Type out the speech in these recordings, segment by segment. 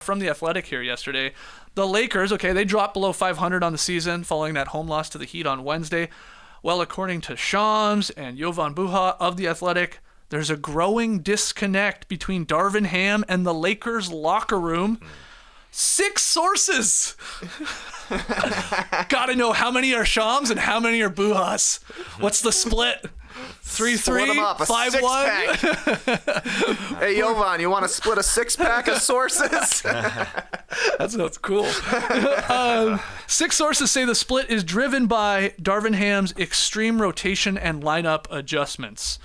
from The Athletic here yesterday. The Lakers, okay, they dropped below 500 on the season following that home loss to the Heat on Wednesday. Well, according to Shams and Jovan Buha of The Athletic, there's a growing disconnect between Darvin Ham and the Lakers locker room. 6 sources. Gotta know how many are Shams and how many are Buhas. What's the split? 3-3, Split them up, a 5-1. Hey, Jovan, you want to split a 6-pack of sources? That sounds cool. 6 sources say the split is driven by Darvin Ham's extreme rotation and lineup adjustments.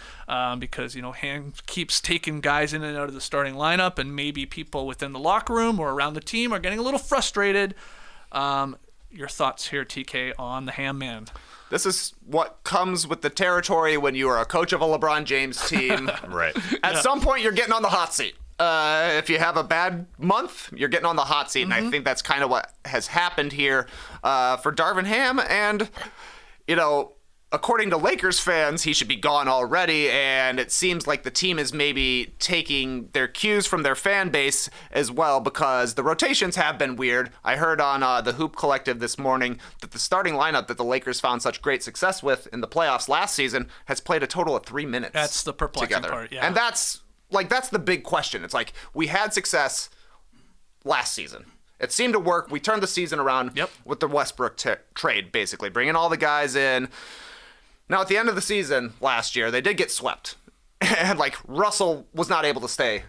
Because, Ham keeps taking guys in and out of the starting lineup, and maybe people within the locker room or around the team are getting a little frustrated. Your thoughts here, TK, on the Ham man? This is what comes with the territory when you are a coach of a LeBron James team. Right. At some point, you're getting on the hot seat. If you have a bad month, you're getting on the hot seat, and I think that's kind of what has happened here for Darvin Ham. And, according to Lakers fans, he should be gone already, and it seems like the team is maybe taking their cues from their fan base as well, because the rotations have been weird. I heard on the Hoop Collective this morning that the starting lineup that the Lakers found such great success with in the playoffs last season has played a total of 3 minutes. That's the perplexing together. part, yeah. And that's the big question. It's like, we had success last season. It seemed to work. We turned the season around with the Westbrook trade, basically, bringing all the guys in. Now, at the end of the season last year, they did get swept. And, Russell was not able to stay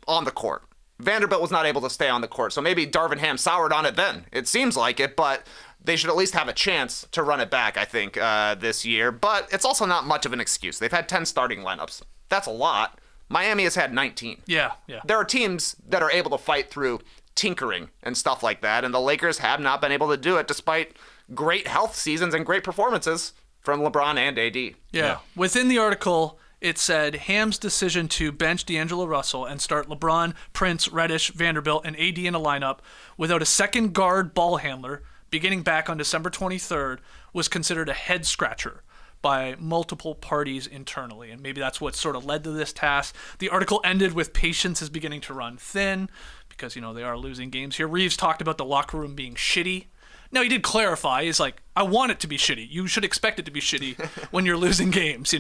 on the court. Vanderbilt was not able to stay on the court. So maybe Darvin Ham soured on it then. It seems like it, but they should at least have a chance to run it back, I think, this year. But it's also not much of an excuse. They've had 10 starting lineups. That's a lot. Miami has had 19. Yeah. There are teams that are able to fight through tinkering and stuff like that, and the Lakers have not been able to do it despite great health seasons and great performances from LeBron and AD. Yeah. Within the article, it said Ham's decision to bench D'Angelo Russell and start LeBron, Prince, Reddish, Vanderbilt, and AD in a lineup without a second guard ball handler beginning back on December 23rd was considered a head scratcher by multiple parties internally, and maybe that's what sort of led to this task. The article ended with patience is beginning to run thin because, they are losing games here. Reeves talked about the locker room being shitty. Now, he did clarify, he's like, I want it to be shitty. You should expect it to be shitty when you're losing games,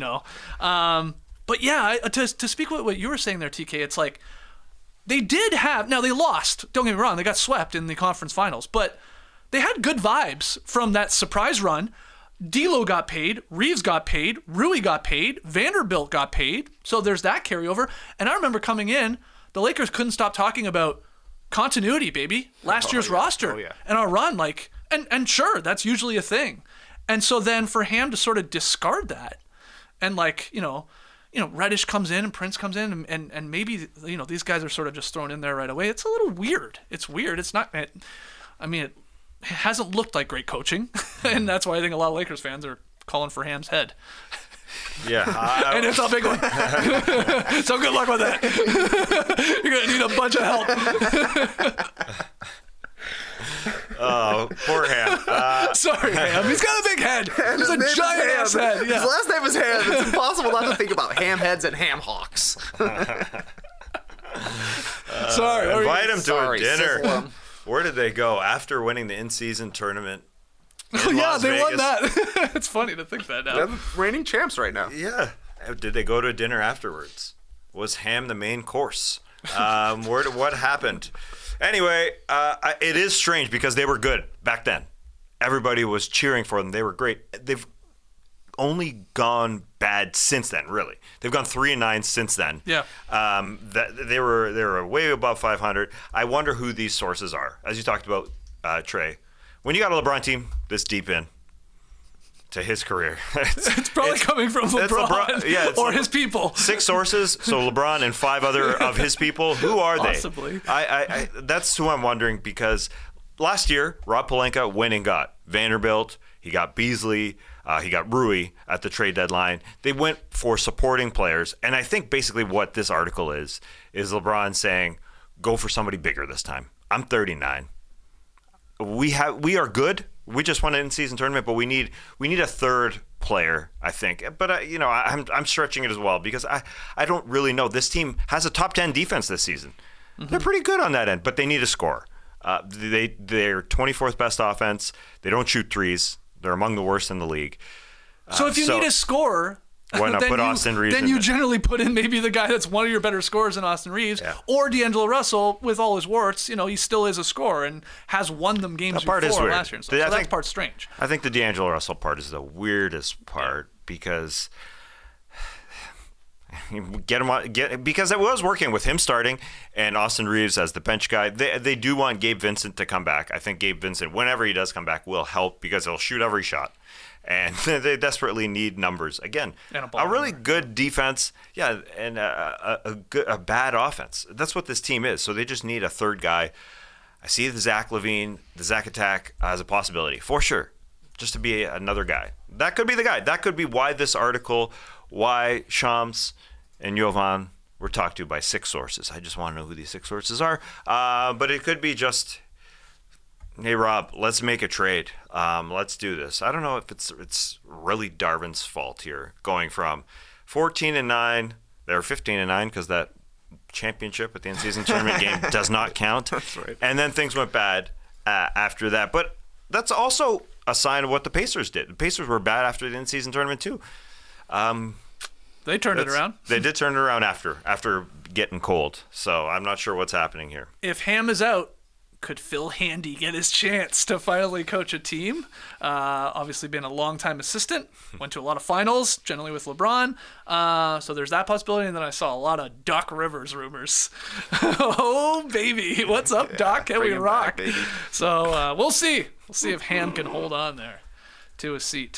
But yeah, to speak with what you were saying there, TK, it's like, they did have, now they lost, don't get me wrong, they got swept in the conference finals, but they had good vibes from that surprise run. D'Lo got paid, Reeves got paid, Rui got paid, Vanderbilt got paid, so there's that carryover. And I remember coming in, the Lakers couldn't stop talking about continuity, baby. Last year's roster and our run, and sure, that's usually a thing. And so then for Ham to sort of discard that, and Reddish comes in and Prince comes in, and maybe these guys are sort of just thrown in there right away. It's a little weird. It's weird. It's not. It hasn't looked like great coaching, and that's why I think a lot of Lakers fans are calling for Ham's head. Yeah. And it's a big one. So good luck with that. You're going to need a bunch of help. Oh, poor Ham. Sorry, Ham. He's got a big head. He's a giant-ass head. Yeah. His last name is Ham. It's impossible not to think about ham heads and ham hawks. Sorry. Invite him to a dinner. Where did they go after winning the in-season tournament? Yeah, they Vegas. Won that. It's funny to think that now. They're the reigning champs right now. Yeah. Did they go to a dinner afterwards? Was Ham the main course? What happened? Anyway, it is strange because they were good back then. Everybody was cheering for them. They were great. They've only gone bad since then, really. They've gone 3-9 since then. Yeah. They were way above 500. I wonder who these sources are. As you talked about, Trey, when you got a LeBron team this deep in to his career, it's probably coming from LeBron, or his people. 6 sources, so LeBron and 5 other of his people. Who are Possibly. they? I that's who I'm wondering, because last year Rob Pelinka went and got Vanderbilt. He got Beasley. He got Rui at the trade deadline. They went for supporting players, and I think basically what this article is LeBron saying, go for somebody bigger this time. I'm 39. We are good. We just won an in-season tournament, but we need a third player, I think. But I'm stretching it as well, because I don't really know. This team has a top 10 defense this season. They're pretty good on that end, but they need a score. They're 24th best offense. They don't shoot threes. They're among the worst in the league. So if you need a scorer, why not put Austin Reeves then in you it? generally put in maybe the guy that's one of your better scorers in Austin Reeves, or D'Angelo Russell with all his warts. He still is a scorer and has won them games before last year. And stuff. So that part's strange. I think the D'Angelo Russell part is the weirdest part because because it was working with him starting and Austin Reeves as the bench guy. They do want Gabe Vincent to come back. I think Gabe Vincent, whenever he does come back, will help because he'll shoot every shot. And they desperately need numbers. Again, a really good defense, and a bad offense. That's what this team is. So they just need a third guy. I see the Zach LaVine, the Zach attack as a possibility, for sure, just to be another guy. That could be the guy. That could be why this article, why Shams and Jovan were talked to by 6 sources. I just want to know who these 6 sources are. But it could be just, hey, Rob, let's make a trade. Let's do this. I don't know if it's really Darvin's fault here, going from 14-9. They were 15-9 because that championship at the in-season tournament game does not count. That's right. And then things went bad after that. But that's also a sign of what the Pacers did. The Pacers were bad after the in-season tournament too. They turned it around. They did turn it around after getting cold. So I'm not sure what's happening here. If Ham is out, could Phil Handy get his chance to finally coach a team? Obviously been a long-time assistant, went to a lot of finals, generally with LeBron. So there's that possibility. And then I saw a lot of Doc Rivers rumors. Oh, baby. What's up, Doc? Can we rock? Back, So we'll see. We'll see if Ham can hold on there to a seat.